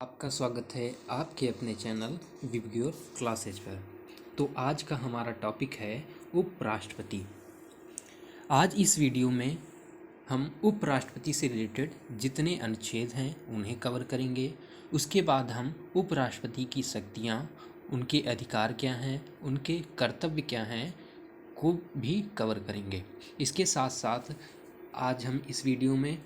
आपका स्वागत है आपके अपने चैनल विबग्योर क्लासेज पर। तो आज का हमारा टॉपिक है उपराष्ट्रपति। आज इस वीडियो में हम उपराष्ट्रपति से रिलेटेड जितने अनुच्छेद हैं उन्हें कवर करेंगे। उसके बाद हम उपराष्ट्रपति की शक्तियाँ, उनके अधिकार क्या हैं, उनके कर्तव्य क्या हैं को भी कवर करेंगे। इसके साथ साथ आज हम इस वीडियो में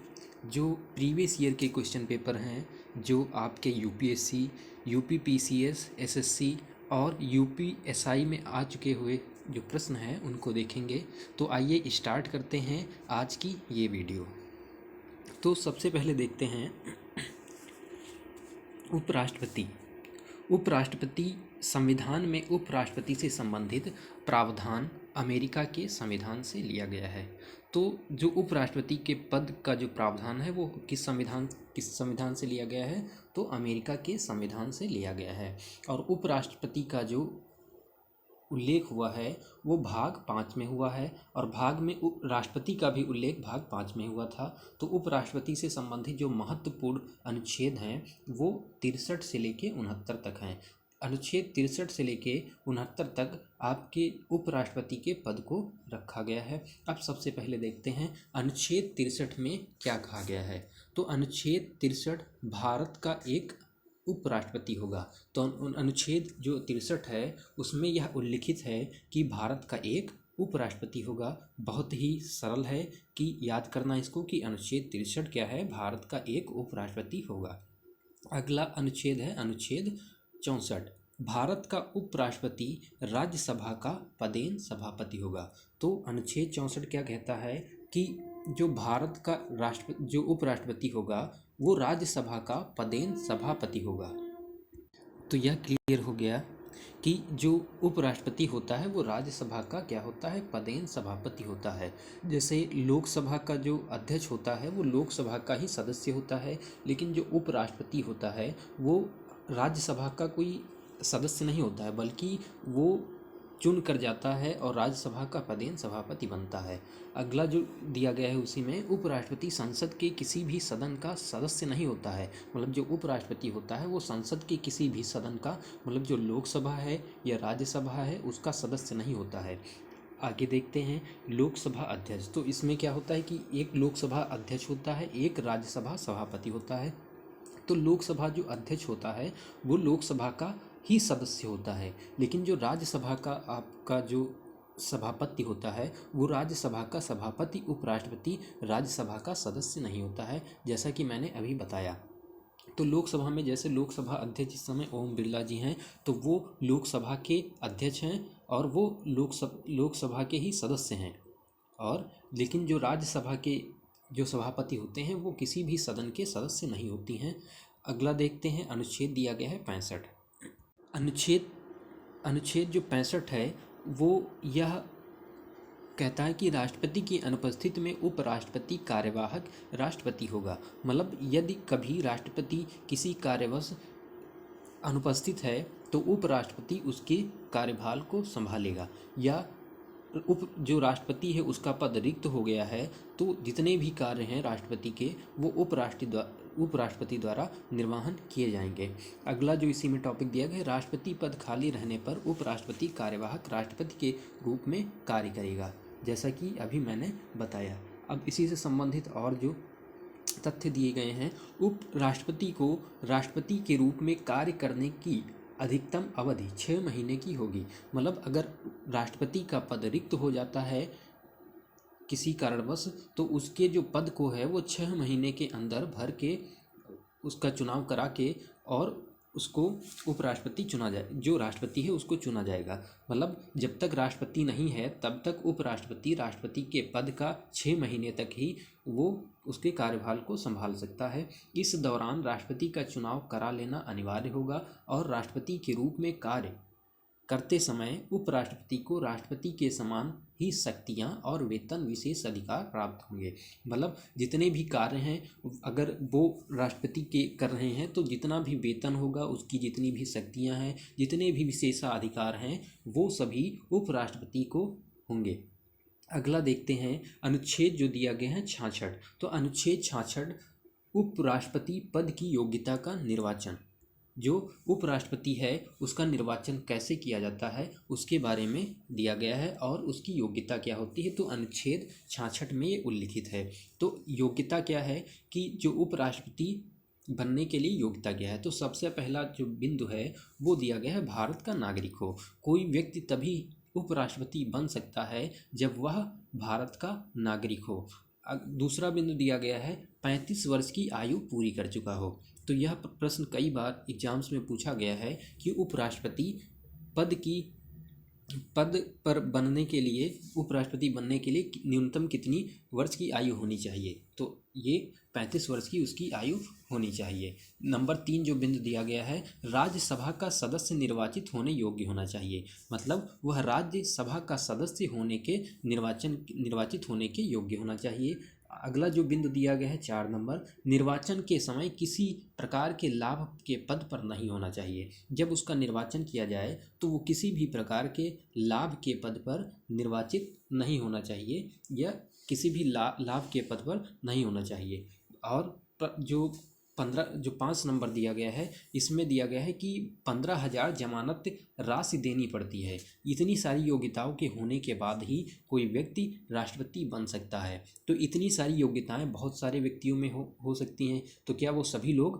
जो प्रीवियस ईयर के क्वेश्चन पेपर हैं, जो आपके यूपीएससी, यूपीपीसीएस, एसएससी और यूपीएसआई में आ चुके हुए जो प्रश्न हैं उनको देखेंगे। तो आइए स्टार्ट करते हैं आज की ये वीडियो। तो सबसे पहले देखते हैं उपराष्ट्रपति। उपराष्ट्रपति संविधान में उपराष्ट्रपति से संबंधित प्रावधान अमेरिका के संविधान से लिया गया है। तो जो उपराष्ट्रपति के पद का जो प्रावधान है वो किस संविधान से लिया गया है? तो अमेरिका के संविधान से लिया गया है। और उपराष्ट्रपति का जो उल्लेख हुआ है वो भाग 5 में हुआ है, और भाग में राष्ट्रपति का भी उल्लेख भाग 5 में हुआ था। तो उपराष्ट्रपति से संबंधित जो महत्वपूर्ण अनुच्छेद हैं वो 63 से लेके 69 तक हैं। अनुच्छेद 63 से लेके 69 तक आपके उपराष्ट्रपति के पद को रखा गया है। अब सबसे पहले देखते हैं अनुच्छेद 63 में क्या कहा गया है। तो अनुच्छेद 63 भारत का एक उपराष्ट्रपति होगा। तो अनुच्छेद जो 63 है उसमें यह उल्लिखित है कि भारत का एक उपराष्ट्रपति होगा। बहुत ही सरल है कि याद करना इसको कि अनुच्छेद 63 क्या है, भारत का एक उपराष्ट्रपति होगा। अगला अनुच्छेद है अनुच्छेद 64। भारत का उपराष्ट्रपति राज्यसभा का पदेन सभापति होगा। तो अनुच्छेद 64 क्या कहता है कि जो भारत का जो उपराष्ट्रपति होगा वो राज्यसभा का पदेन सभापति होगा। तो यह क्लियर हो गया कि जो उपराष्ट्रपति होता है वो राज्यसभा का क्या होता है? पदेन सभापति होता है। जैसे लोकसभा का जो अध्यक्ष होता है वो लोकसभा का ही सदस्य होता है, लेकिन जो उपराष्ट्रपति होता है वो राज्यसभा का कोई सदस्य नहीं होता है, बल्कि वो चुन कर जाता है और राज्यसभा का पदेन सभापति बनता है। अगला जो दिया गया है उसी में उपराष्ट्रपति संसद के किसी भी सदन का सदस्य नहीं होता है। मतलब जो उपराष्ट्रपति होता है वो संसद के किसी भी सदन का, मतलब जो लोकसभा है या राज्यसभा है उसका सदस्य नहीं होता है। आगे देखते हैं लोकसभा अध्यक्ष। तो इसमें क्या होता है कि एक लोकसभा अध्यक्ष होता है, एक राज्यसभा सभापति होता है। तो लोकसभा जो अध्यक्ष होता है वो लोकसभा का ही सदस्य होता है, लेकिन जो राज्यसभा का आपका जो सभापति होता है वो राज्यसभा का सभापति, उपराष्ट्रपति राज्यसभा का सदस्य नहीं होता है, जैसा कि मैंने अभी बताया। तो लोकसभा में जैसे लोकसभा अध्यक्ष इस समय ओम बिरला जी हैं, तो वो लोकसभा के अध्यक्ष हैं और वो लोकसभा के ही सदस्य हैं। और लेकिन जो राज्यसभा के जो सभापति होते हैं वो किसी भी सदन के सदस्य नहीं होती हैं। अगला देखते हैं अनुच्छेद दिया गया है 65। अनुच्छेद जो 65 है वो यह कहता है कि राष्ट्रपति की अनुपस्थिति में उपराष्ट्रपति कार्यवाहक राष्ट्रपति होगा। मतलब यदि कभी राष्ट्रपति किसी कार्यवश अनुपस्थित है तो उपराष्ट्रपति उसके कार्यभार को संभालेगा, या जो राष्ट्रपति है उसका पद रिक्त हो गया है तो जितने भी कार्य हैं राष्ट्रपति के वो उपराष्ट्रपति द्वारा निर्वहन किए जाएंगे। अगला जो इसी में टॉपिक दिया गया है, राष्ट्रपति पद खाली रहने पर उपराष्ट्रपति कार्यवाहक राष्ट्रपति के रूप में कार्य करेगा, जैसा कि अभी मैंने बताया। अब इसी से संबंधित और जो तथ्य दिए गए हैं, उपराष्ट्रपति को राष्ट्रपति के रूप में कार्य करने की अधिकतम अवधि 6 महीने की होगी। मतलब अगर राष्ट्रपति का पद रिक्त हो जाता है किसी कारणवश तो उसके जो पद को है वो 6 महीने के अंदर भर के उसका चुनाव करा के और उसको उपराष्ट्रपति चुना जाए, जो राष्ट्रपति है उसको चुना जाएगा। मतलब जब तक राष्ट्रपति नहीं है तब तक उपराष्ट्रपति राष्ट्रपति के पद का 6 महीने तक ही वो उसके कार्यभार को संभाल सकता है। इस दौरान राष्ट्रपति का चुनाव करा लेना अनिवार्य होगा और राष्ट्रपति के रूप में कार्य करते समय उपराष्ट्रपति को राष्ट्रपति के समान ही शक्तियां और वेतन विशेष अधिकार प्राप्त होंगे। मतलब जितने भी कार्य हैं अगर वो राष्ट्रपति के कर रहे हैं तो जितना भी वेतन होगा, उसकी जितनी भी शक्तियां हैं, जितने भी विशेषाधिकार हैं वो सभी उपराष्ट्रपति को होंगे। अगला देखते हैं अनुच्छेद जो दिया गया है 66। तो अनुच्छेद 66 उपराष्ट्रपति पद की योग्यता का निर्वाचन, जो उपराष्ट्रपति है उसका निर्वाचन कैसे किया जाता है उसके बारे में दिया गया है और उसकी योग्यता क्या होती है। तो अनुच्छेद 66 में ये उल्लिखित है। तो योग्यता क्या है कि जो उपराष्ट्रपति बनने के लिए योग्यता क्या है। तो सबसे पहला जो बिंदु है वो दिया गया है भारत का नागरिक हो। कोई व्यक्ति तभी उपराष्ट्रपति बन सकता है जब वह भारत का नागरिक हो। दूसरा बिंदु दिया गया है 35 वर्ष की आयु पूरी कर चुका हो। तो यह प्रश्न कई बार एग्जाम्स में पूछा गया है कि उपराष्ट्रपति पद पर बनने के लिए, उपराष्ट्रपति बनने के लिए न्यूनतम कितनी वर्ष की आयु होनी चाहिए। तो ये 35 वर्ष की उसकी आयु होनी चाहिए। नंबर 3 जो बिंदु दिया गया है, राज्यसभा का सदस्य निर्वाचित होने योग्य होना चाहिए। मतलब वह राज्यसभा का सदस्य होने के निर्वाचित होने के योग्य होना चाहिए। अगला जो बिंदु दिया गया है 4 नंबर, निर्वाचन के समय किसी प्रकार के लाभ के पद पर नहीं होना चाहिए। जब उसका निर्वाचन किया जाए तो वो किसी भी प्रकार के लाभ के पद पर निर्वाचित नहीं होना चाहिए या किसी भी लाभ के पद पर नहीं होना चाहिए। और जो 5 नंबर दिया गया है, इसमें दिया गया है कि 15,000 जमानत राशि देनी पड़ती है। इतनी सारी योग्यताओं के होने के बाद ही कोई व्यक्ति राष्ट्रपति बन सकता है। तो इतनी सारी योग्यताएं बहुत सारे व्यक्तियों में हो सकती हैं। तो क्या वो सभी लोग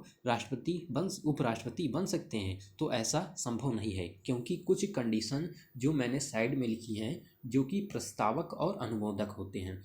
उपराष्ट्रपति बन सकते हैं? तो ऐसा संभव नहीं है, क्योंकि कुछ कंडीशन जो मैंने साइड में लिखी हैं जो कि प्रस्तावक और अनुमोदक होते हैं।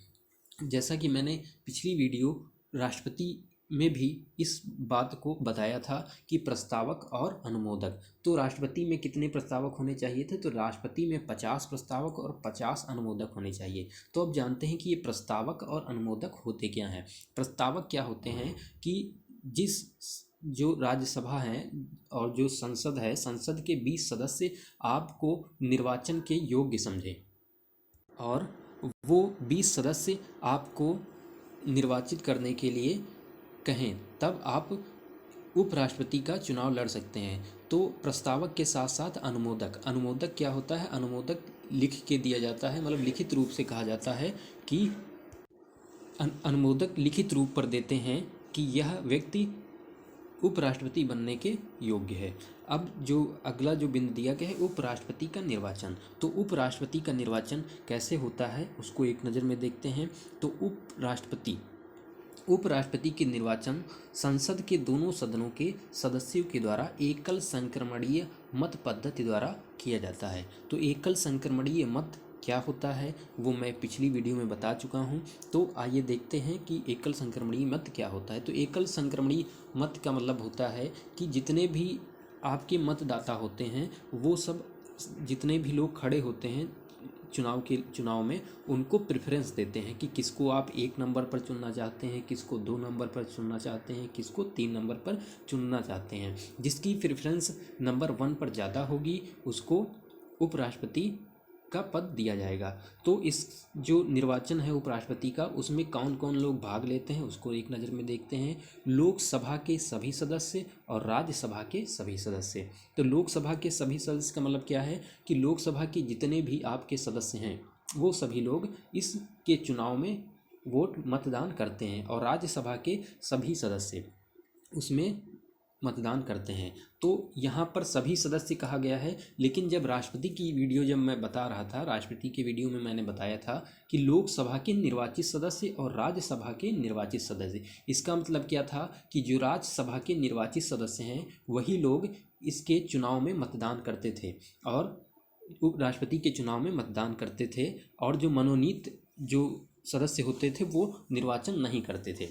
जैसा कि मैंने पिछली वीडियो राष्ट्रपति में भी इस बात को बताया था कि प्रस्तावक और अनुमोदक। तो राष्ट्रपति में कितने प्रस्तावक होने चाहिए थे? तो राष्ट्रपति में 50 प्रस्तावक और 50 अनुमोदक होने चाहिए। तो अब जानते हैं कि ये प्रस्तावक और अनुमोदक होते क्या हैं। प्रस्तावक क्या होते हैं कि जो राज्यसभा है और जो संसद है, संसद के 20 सदस्य आपको निर्वाचन के योग्य समझें और वो 20 सदस्य आपको निर्वाचित करने के लिए कहें, तब आप उपराष्ट्रपति का चुनाव लड़ सकते हैं। तो प्रस्तावक के साथ साथ अनुमोदक क्या होता है? अनुमोदक लिख के दिया जाता है, मतलब लिखित रूप से कहा जाता है कि अनुमोदक लिखित रूप पर देते हैं कि यह व्यक्ति उपराष्ट्रपति बनने के योग्य है। अब जो अगला जो बिंदु दिया गया है, उपराष्ट्रपति का निर्वाचन। तो उपराष्ट्रपति का निर्वाचन कैसे होता है उसको एक नज़र में देखते हैं। तो उपराष्ट्रपति के निर्वाचन संसद के दोनों सदनों के सदस्यों के द्वारा एकल संक्रमणीय मत पद्धति द्वारा किया जाता है। तो एकल संक्रमणीय मत क्या होता है वो मैं पिछली वीडियो में बता चुका हूँ। तो आइए देखते हैं कि एकल संक्रमणीय मत क्या होता है। तो एकल संक्रमणीय मत का मतलब होता है कि जितने भी आपके मतदाता होते हैं वो सब, जितने भी लोग खड़े होते हैं चुनाव में, उनको प्रेफरेंस देते हैं कि किसको आप 1 नंबर पर चुनना चाहते हैं, किसको 2 नंबर पर चुनना चाहते हैं, किसको 3 नंबर पर चुनना चाहते हैं। जिसकी प्रेफरेंस नंबर 1 पर ज़्यादा होगी उसको उपराष्ट्रपति का पद दिया जाएगा। तो इस जो निर्वाचन है उपराष्ट्रपति का, उसमें कौन कौन लोग भाग लेते हैं उसको एक नज़र में देखते हैं। लोकसभा के सभी सदस्य और राज्यसभा के सभी सदस्य। तो लोकसभा के सभी सदस्य का मतलब क्या है कि लोकसभा के जितने भी आपके सदस्य हैं वो सभी लोग इसके चुनाव में मतदान करते हैं और राज्यसभा के सभी सदस्य उसमें मतदान करते हैं। तो यहाँ पर सभी सदस्य कहा गया है, लेकिन जब राष्ट्रपति की वीडियो जब मैं बता रहा था, राष्ट्रपति की वीडियो में मैंने बताया था कि लोकसभा के निर्वाचित सदस्य और राज्यसभा के निर्वाचित सदस्य। इसका मतलब क्या था कि जो राज्यसभा के निर्वाचित सदस्य हैं वही लोग इसके चुनाव में मतदान करते थे और उपराष्ट्रपति के चुनाव में मतदान करते थे, और जो मनोनीत जो सदस्य होते थे वो निर्वाचन नहीं करते थे।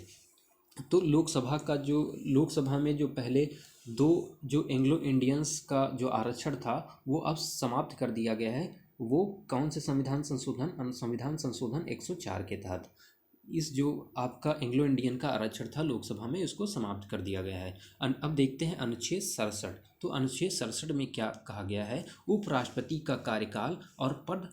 तो लोकसभा में जो पहले 2 जो एंग्लो इंडियंस का जो आरक्षण था वो अब समाप्त कर दिया गया है। वो कौन से संविधान संशोधन 104 के तहत इस जो आपका एंग्लो इंडियन का आरक्षण था लोकसभा में उसको समाप्त कर दिया गया है। अब देखते हैं अनुच्छेद 67। तो अनुच्छेद 67 में क्या कहा गया है? उपराष्ट्रपति का कार्यकाल और पद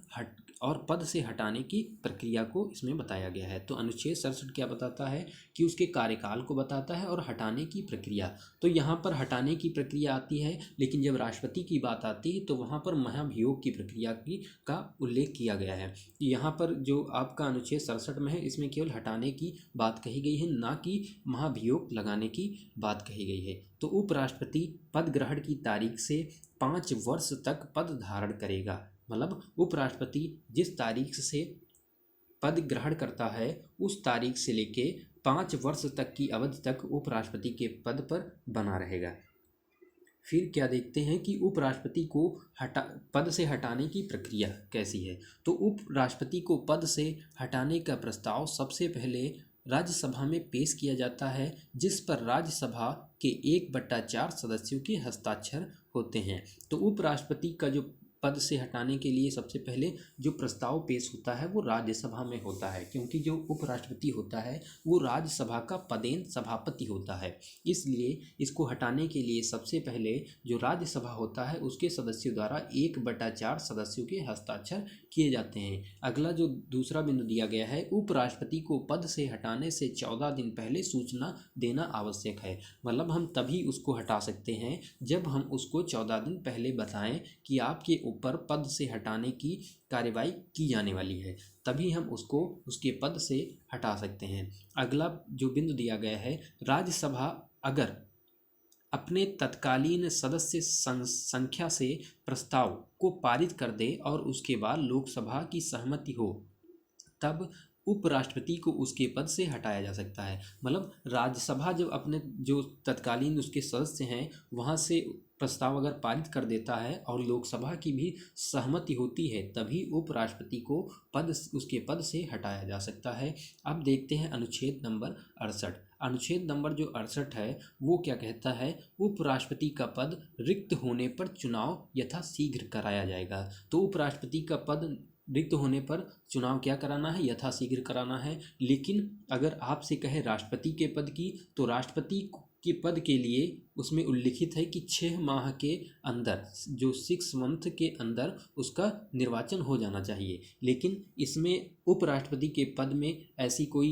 और पद से हटाने की प्रक्रिया को इसमें बताया गया है। तो अनुच्छेद 67 क्या बताता है कि उसके कार्यकाल को बताता है और हटाने की प्रक्रिया। तो यहाँ पर हटाने की प्रक्रिया आती है, लेकिन जब राष्ट्रपति की बात आती है तो वहाँ पर महाभियोग की प्रक्रिया का उल्लेख किया गया है। यहाँ पर जो आपका अनुच्छेद 67 में है, इसमें केवल हटाने की बात कही गई है, ना कि महाभियोग लगाने की बात कही गई है। तो उपराष्ट्रपति पद ग्रहण की तारीख से 5 वर्ष तक पद धारण करेगा। मतलब उपराष्ट्रपति जिस तारीख से पद ग्रहण करता है उस तारीख से लेके 5 वर्ष तक की अवधि तक उपराष्ट्रपति के पद पर बना रहेगा। फिर क्या देखते हैं कि उपराष्ट्रपति को पद से हटाने की प्रक्रिया कैसी है। तो उपराष्ट्रपति को पद से हटाने का प्रस्ताव सबसे पहले राज्यसभा में पेश किया जाता है, जिस पर राज्यसभा के 1/4 सदस्यों के हस्ताक्षर होते हैं। तो उपराष्ट्रपति का जो पद से हटाने के लिए सबसे पहले जो प्रस्ताव पेश होता है वो राज्यसभा में होता है, क्योंकि जो उपराष्ट्रपति होता है वो राज्यसभा का पदेन सभापति होता है। इसलिए इसको हटाने के लिए सबसे पहले जो राज्यसभा होता है उसके सदस्यों द्वारा 1/4 सदस्यों के हस्ताक्षर किए जाते हैं। अगला जो दूसरा बिंदु दिया गया है, उपराष्ट्रपति को पद से हटाने से 14 दिन पहले सूचना देना आवश्यक है। मतलब हम तभी उसको हटा सकते हैं जब हम उसको 14 दिन पहले बताएं कि आपके ऊपर पद से हटाने की कार्यवाही की जाने वाली है, तभी हम उसको उसके पद से हटा सकते हैं। अगला जो बिंदु दिया गया है, राज्यसभा अगर अपने तत्कालीन सदस्य संख्या से प्रस्ताव को पारित कर दे और उसके बाद लोकसभा की सहमति हो, तब उपराष्ट्रपति को उसके पद से हटाया जा सकता है। मतलब राज्यसभा जब अपने जो तत्कालीन उसके सदस्य हैं वहाँ से प्रस्ताव अगर पारित कर देता है और लोकसभा की भी सहमति होती है, तभी उपराष्ट्रपति को उसके पद से हटाया जा सकता है। अब देखते हैं अनुच्छेद नंबर 68। अनुच्छेद नंबर जो 68 है वो क्या कहता है, उपराष्ट्रपति का पद रिक्त होने पर चुनाव यथाशीघ्र कराया जाएगा। तो उपराष्ट्रपति का पद रिक्त होने पर चुनाव क्या कराना है, यथाशीघ्र कराना है। लेकिन अगर आपसे कहे राष्ट्रपति के पद की, तो राष्ट्रपति के पद के लिए उसमें उल्लिखित है कि 6 माह के अंदर, जो 6 मंथ के अंदर उसका निर्वाचन हो जाना चाहिए। लेकिन इसमें उपराष्ट्रपति के पद में ऐसी कोई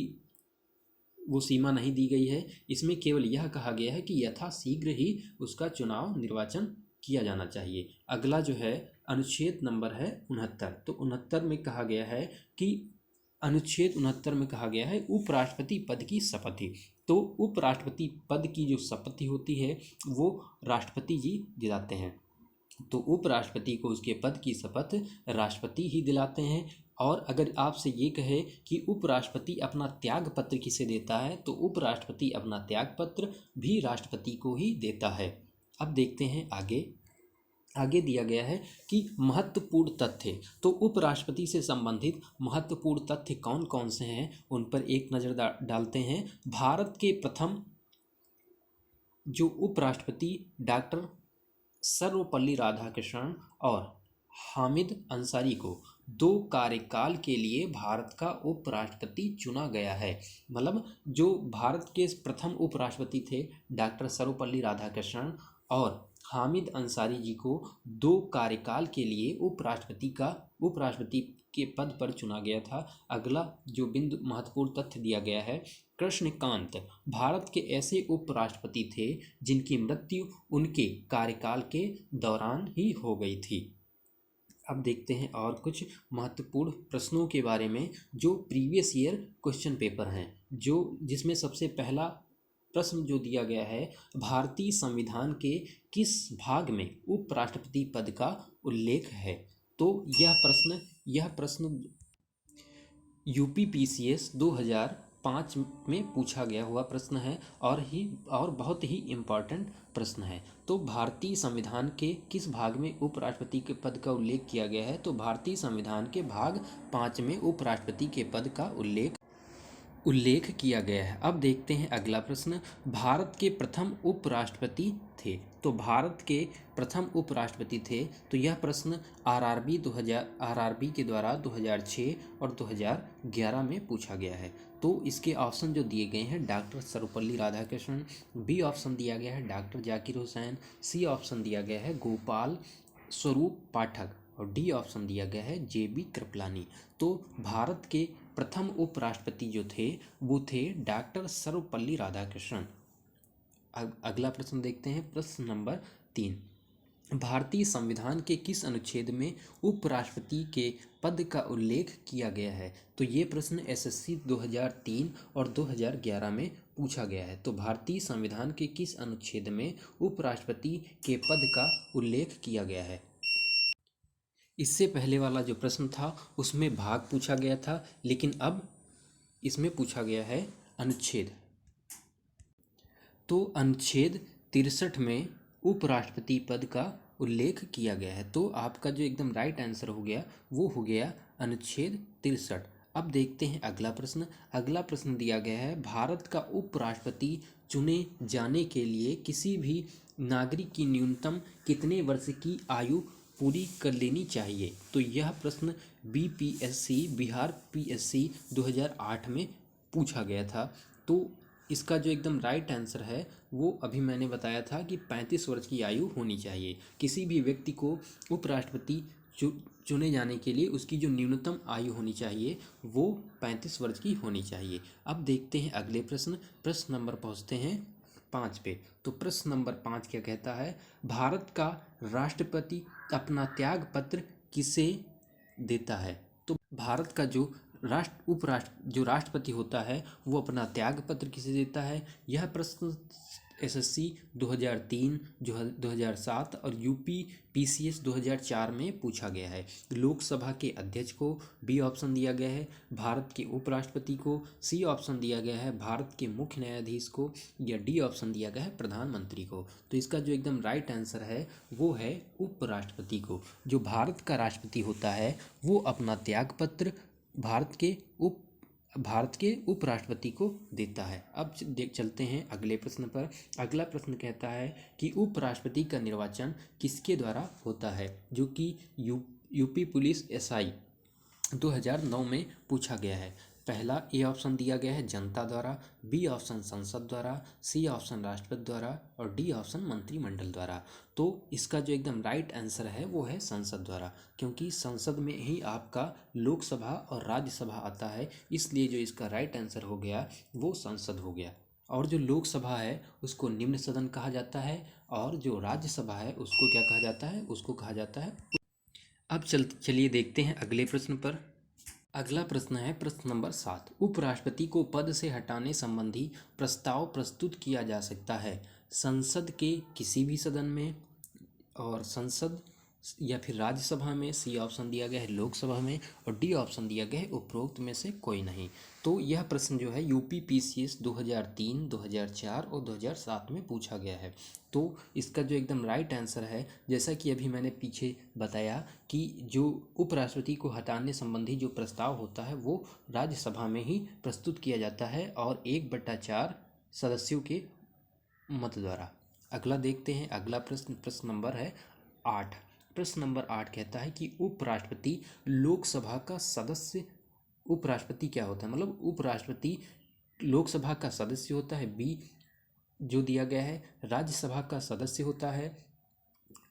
वो सीमा नहीं दी गई है। इसमें केवल यह कहा गया है कि यथाशीघ्र ही उसका चुनाव निर्वाचन किया जाना चाहिए। अगला जो है अनुच्छेद नंबर है 69। तो 69 में कहा गया है कि अनुच्छेद 69 में कहा गया है उपराष्ट्रपति पद की शपथ। तो उपराष्ट्रपति पद की जो शपथ होती है वो राष्ट्रपति जी दिलाते हैं। तो उपराष्ट्रपति को उसके पद की शपथ राष्ट्रपति ही दिलाते हैं। और अगर आपसे ये कहे कि उपराष्ट्रपति अपना त्याग पत्र किसे देता है, तो उपराष्ट्रपति अपना त्याग पत्र भी राष्ट्रपति को ही देता है। अब देखते हैं आगे दिया गया है कि महत्वपूर्ण तथ्य। तो उपराष्ट्रपति से संबंधित महत्वपूर्ण तथ्य कौन कौन से हैं उन पर एक नज़र डालते हैं। भारत के प्रथम जो उपराष्ट्रपति डॉक्टर सर्वपल्ली राधाकृष्णन और हामिद अंसारी को 2 कार्यकाल के लिए भारत का उपराष्ट्रपति चुना गया है। मतलब जो भारत के प्रथम उपराष्ट्रपति थे डॉक्टर सर्वपल्ली राधाकृष्णन और हामिद अंसारी जी को 2 कार्यकाल के लिए उपराष्ट्रपति के पद पर चुना गया था। अगला जो बिंदु महत्वपूर्ण तथ्य दिया गया है, कृष्णकांत भारत के ऐसे उपराष्ट्रपति थे जिनकी मृत्यु उनके कार्यकाल के दौरान ही हो गई थी। अब देखते हैं और कुछ महत्वपूर्ण प्रश्नों के बारे में जो प्रीवियस ईयर क्वेश्चन पेपर हैं, जिसमें सबसे पहला प्रश्न जो दिया गया है, भारतीय संविधान के किस भाग में उपराष्ट्रपति पद का उल्लेख है। तो यह प्रश्न यूपीपीसीएस 2005 में पूछा गया हुआ प्रश्न है और बहुत ही इम्पॉर्टेंट प्रश्न है। तो भारतीय संविधान के किस भाग में उपराष्ट्रपति के पद का उल्लेख किया गया है। तो भारतीय संविधान के भाग 5 में उपराष्ट्रपति के पद का उल्लेख किया गया है। अब देखते हैं अगला प्रश्न, भारत के प्रथम उपराष्ट्रपति थे। तो भारत के प्रथम उपराष्ट्रपति थे। तो यह प्रश्न आरआरबी के द्वारा 2006 और 2011 में पूछा गया है। तो इसके ऑप्शन जो दिए गए हैं, doctor Sarvepalli Radhakrishnan, B option दिया गया है doctor Zakir Hussain, C option दिया गया है गोपाल स्वरूप पाठक और डी ऑप्शन दिया गया है JB कृपलानी। तो भारत के प्रथम उपराष्ट्रपति जो थे वो थे डॉक्टर सर्वपल्ली राधाकृष्णन। अगला प्रश्न देखते हैं, प्रश्न नंबर 3। भारतीय संविधान के किस अनुच्छेद में उपराष्ट्रपति के पद का उल्लेख किया गया है? तो ये प्रश्न SSC 2003 और 2011 में पूछा गया है। तो भारतीय संविधान के किस अनुच्छेद में उपराष्ट्रपति के पद का उल्लेख किया गया है? इससे पहले वाला जो प्रश्न था उसमें भाग पूछा गया था, लेकिन अब इसमें पूछा गया है अनुच्छेद। तो अनुच्छेद 63 में उपराष्ट्रपति पद का उल्लेख किया गया है। तो आपका जो एकदम राइट आंसर हो गया वो हो गया अनुच्छेद 63। अब देखते हैं अगला प्रश्न। अगला प्रश्न दिया गया है, भारत का उपराष्ट्रपति चुने जाने के लिए किसी भी नागरिक की न्यूनतम कितने वर्ष की आयु पूरी कर लेनी चाहिए? तो यह प्रश्न BPSC बिहार PSC 2008 में पूछा गया था। तो इसका जो एकदम राइट आंसर है वो अभी मैंने बताया था कि 35 वर्ष की आयु होनी चाहिए। किसी भी व्यक्ति को उपराष्ट्रपति चुने जाने के लिए उसकी जो न्यूनतम आयु होनी चाहिए वो 35 वर्ष की होनी चाहिए। अब देखते हैं अगले प्रश्न। प्रश्न नंबर पहुँचते हैं 5 पे। तो प्रश्न नंबर 5 क्या कहता है, भारत का राष्ट्रपति अपना त्याग पत्र किसे देता है? तो भारत का जो राष्ट्रपति होता है वो अपना त्याग पत्र किसे देता है? यह प्रश्न SSC 2003, 2007 और UP PCS 2004 में पूछा गया है। लोकसभा के अध्यक्ष को B ऑप्शन दिया गया है, भारत के उपराष्ट्रपति को C ऑप्शन दिया गया है, भारत के मुख्य न्यायाधीश को, या D ऑप्शन दिया गया है प्रधानमंत्री को। तो इसका जो एकदम राइट आंसर है वो है उपराष्ट्रपति को। जो भारत का राष्ट्रपति होता है वो अपना त्यागपत्र भारत के उपराष्ट्रपति को देता है। अब चलते हैं अगले प्रश्न पर। अगला प्रश्न कहता है कि उपराष्ट्रपति का निर्वाचन किसके द्वारा होता है? जो कि यूपी पुलिस SI 2009 में पूछा गया है। पहला A ऑप्शन दिया गया है जनता द्वारा, B ऑप्शन संसद द्वारा, C ऑप्शन राष्ट्रपति द्वारा और D ऑप्शन मंत्रिमंडल द्वारा। तो इसका जो एकदम राइट आंसर है वो है संसद द्वारा, क्योंकि संसद में ही आपका लोकसभा और राज्यसभा आता है, इसलिए जो इसका राइट आंसर हो गया वो संसद हो गया। और जो लोकसभा है उसको निम्न सदन कहा जाता है और जो राज्यसभा है उसको क्या कहा जाता है? उसको कहा जाता है। अब चलिए देखते हैं अगले प्रश्न पर। अगला प्रश्न है प्रश्न नंबर 7। उपराष्ट्रपति को पद से हटाने संबंधी प्रस्ताव प्रस्तुत किया जा सकता है संसद के किसी भी सदन में, और संसद या फिर राज्यसभा में C ऑप्शन दिया गया है, लोकसभा में, और D ऑप्शन दिया गया है उपरोक्त में से कोई नहीं। तो यह प्रश्न जो है UP PCS 2003, 2004 और 2007 में पूछा गया है। तो इसका जो एकदम राइट आंसर है, जैसा कि अभी मैंने पीछे बताया कि जो उपराष्ट्रपति को हटाने संबंधी जो प्रस्ताव होता है वो राज्यसभा में ही प्रस्तुत किया जाता है और 1/4 सदस्यों के मत द्वारा। अगला देखते हैं अगला प्रश्न नंबर है 8। प्रश्न नंबर 8 कहता है कि उपराष्ट्रपति लोकसभा का सदस्य, उपराष्ट्रपति क्या होता है? मतलब उपराष्ट्रपति लोकसभा का सदस्य होता है, B जो दिया गया है राज्यसभा का सदस्य होता है,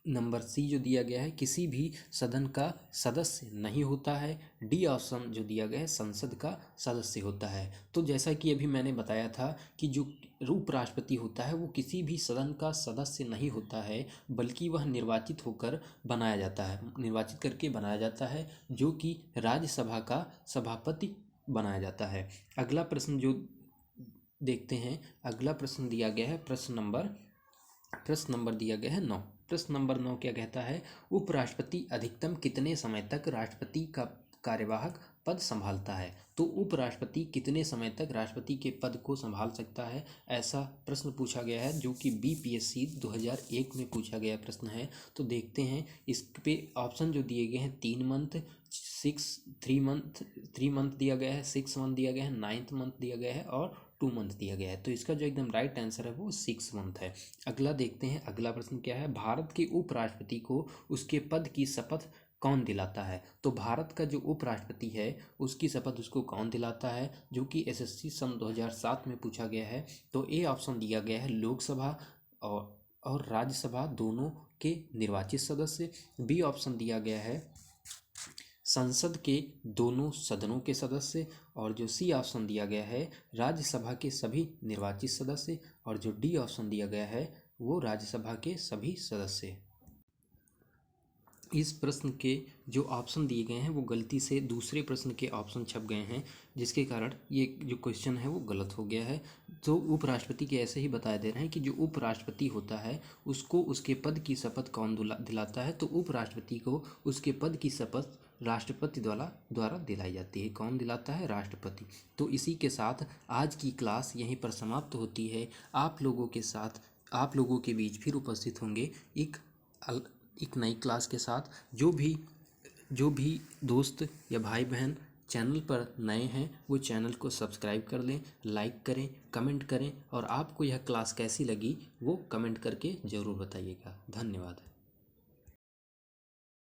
नंबर C जो दिया गया है किसी भी सदन का सदस्य नहीं होता है, D ऑप्शन जो दिया गया है संसद का सदस्य होता है। तो जैसा कि अभी मैंने बताया था कि जो उपराष्ट्रपति होता है वो किसी भी सदन का सदस्य नहीं होता है, बल्कि वह निर्वाचित होकर बनाया जाता है, निर्वाचित करके बनाया जाता है, जो कि राज्यसभा का सभापति बनाया जाता है। अगला प्रश्न जो देखते हैं, अगला प्रश्न दिया गया है प्रश्न नंबर दिया गया है 9। प्रश्न नंबर 9 क्या कहता है? उपराष्ट्रपति अधिकतम कितने समय तक राष्ट्रपति का कार्यवाहक पद संभालता है? तो उपराष्ट्रपति कितने समय तक राष्ट्रपति के पद को संभाल सकता है, ऐसा प्रश्न पूछा गया है, जो कि BPSC 2001 में पूछा गया प्रश्न है। तो देखते हैं इस पे ऑप्शन जो दिए गए हैं 3 मंथ, 3 मंथ दिया गया है, 6 मंथ दिया गया है, 9 मंथ दिया गया है और 2 मंथ दिया गया है। तो इसका जो एकदम राइट आंसर है वो 6 मंथ है। अगला देखते हैं अगला प्रश्न क्या है? भारत के उपराष्ट्रपति को उसके पद की शपथ कौन दिलाता है? तो भारत का जो उपराष्ट्रपति है उसकी शपथ उसको कौन दिलाता है, जो कि SSC सन 2007 में पूछा गया है। तो A ऑप्शन दिया गया है लोकसभा और और राज्यसभा दोनों के निर्वाचित सदस्य। बी ऑप्शन दिया गया है संसद के दोनों सदनों के सदस्य। और जो सी ऑप्शन दिया गया है राज्यसभा के सभी निर्वाचित सदस्य। और जो डी ऑप्शन दिया गया है वो राज्यसभा के सभी सदस्य। इस प्रश्न के जो ऑप्शन दिए गए हैं वो गलती से दूसरे प्रश्न के ऑप्शन छप गए हैं, जिसके कारण ये जो क्वेश्चन है वो गलत हो गया है। तो उपराष्ट्रपति के ऐसे ही बताया दे रहे हैं कि जो उपराष्ट्रपति होता है उसको उसके पद की शपथ कौन दिलाता है, तो उपराष्ट्रपति को उसके पद की शपथ राष्ट्रपति द्वारा दिलाई जाती है। कौन दिलाता है? राष्ट्रपति। तो इसी के साथ आज की क्लास यहीं पर समाप्त होती है। आप लोगों के बीच फिर उपस्थित होंगे एक नई क्लास के साथ। जो भी दोस्त या भाई बहन चैनल पर नए हैं वो चैनल को सब्सक्राइब कर लें, लाइक करें, कमेंट करें और आपको यह क्लास कैसी लगी वो कमेंट करके ज़रूर बताइएगा। धन्यवाद।